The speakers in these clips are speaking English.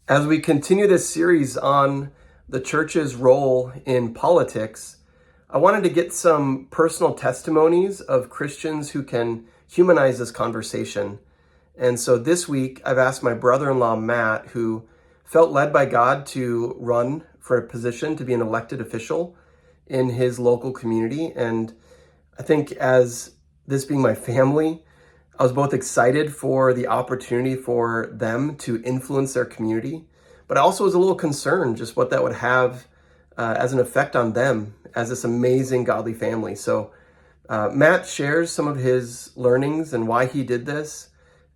As we continue this series on the church's role in politics, I wanted to get some personal testimonies of Christians who can humanize this conversation. And so this week, I've asked my brother-in-law, Matt, who felt led by God to run for a position to be an elected official in his local community. And I think as this being my family, I was both excited for the opportunity for them to influence their community, but I also was a little concerned just what that would have as an effect on them as this amazing godly family. So Matt shares some of his learnings and why he did this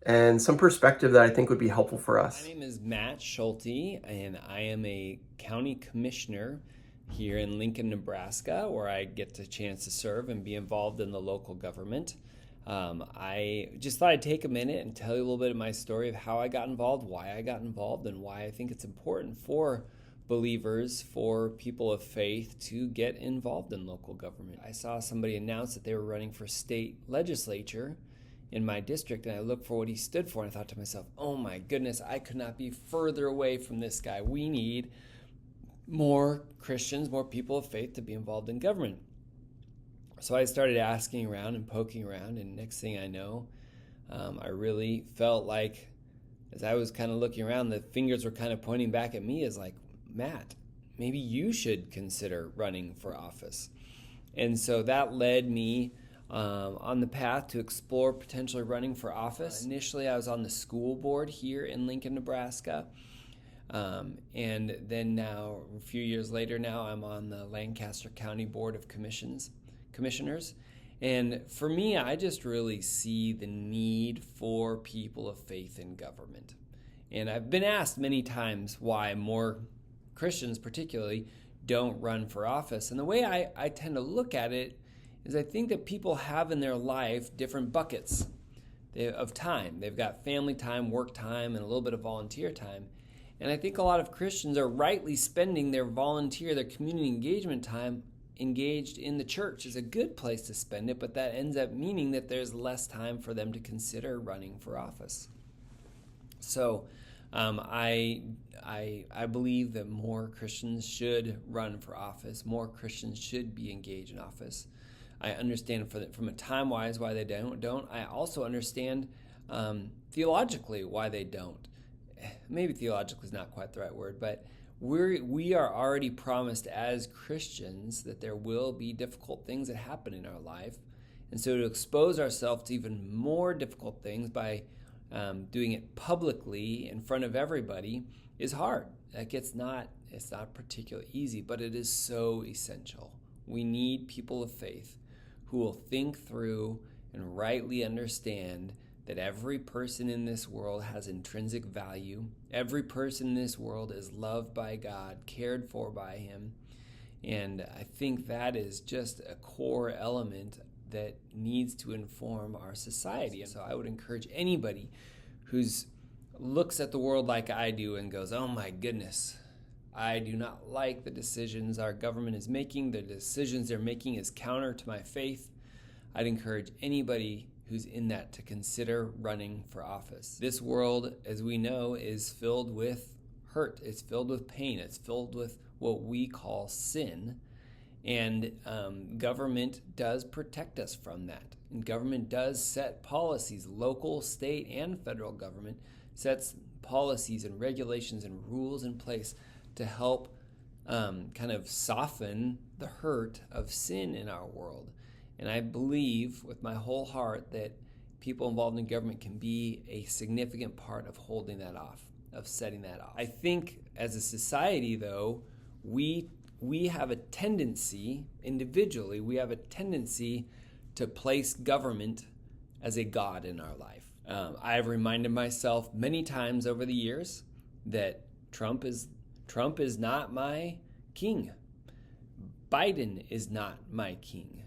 and some perspective that I think would be helpful for us. My name is Matt Schulte, and I am a county commissioner here in Lincoln, Nebraska, where I get the chance to serve and be involved in the local government. I just thought I'd take a minute and tell you a little bit of my story of how I got involved, why I got involved, and why I think it's important for believers, for people of faith to get involved in local government. I saw somebody announce that they were running for state legislature in my district, and I looked for what he stood for, and I thought to myself, oh my goodness, I could not be further away from this guy. We need more Christians, more people of faith to be involved in government. So I started asking around and poking around, and next thing I know, I really felt like, as I was kind of looking around, the fingers were kind of pointing back at me as like, Matt, maybe you should consider running for office. And so that led me on the path to explore potentially running for office. Initially, I was on the school board here in Lincoln, Nebraska. And then now, a few years later now, I'm on the Lancaster County Board of Commissioners. And for me, I just really see the need for people of faith in government. And I've been asked many times why more Christians particularly don't run for office. And the way I tend to look at it is I think that people have in their life different buckets of time. They've got family time, work time, and a little bit of volunteer time. And I think a lot of Christians are rightly spending their volunteer, their community engagement time engaged in the church. Is a good place to spend it, but that ends up meaning that there's less time for them to consider running for office. So I believe that more Christians should run for office. More Christians should be engaged in office. I understand from a time-wise why they don't. I also understand theologically why they don't. Maybe theologically is not quite the right word, but we are already promised as Christians that there will be difficult things that happen in our life. And so to expose ourselves to even more difficult things by doing it publicly in front of everybody is hard. It's not particularly easy, but it is so essential. We need people of faith who will think through and rightly understand that every person in this world has intrinsic value. Every person in this world is loved by God, cared for by Him. And I think that is just a core element that needs to inform our society. And so I would encourage anybody who looks at the world like I do and goes, oh my goodness, I do not like the decisions our government is making. The decisions they're making is counter to my faith. I'd encourage anybody who's in that to consider running for office. This world, as we know, is filled with hurt. It's filled with pain. It's filled with what we call sin. And government does protect us from that. And government does set policies. Local, state, and federal government sets policies and regulations and rules in place to help kind of soften the hurt of sin in our world. And I believe with my whole heart that people involved in government can be a significant part of holding that off, of setting that off. I think as a society, though, we have a tendency, individually, to place government as a god in our life. I have reminded myself many times over the years that Trump is not my king. Biden is not my king.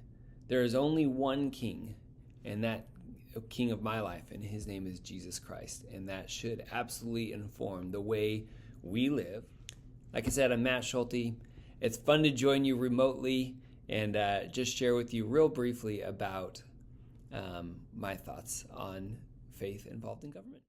There is only one king, and that king of my life, and his name is Jesus Christ. And that should absolutely inform the way we live. Like I said, I'm Matt Schulte. It's fun to join you remotely and just share with you real briefly about my thoughts on faith involved in government.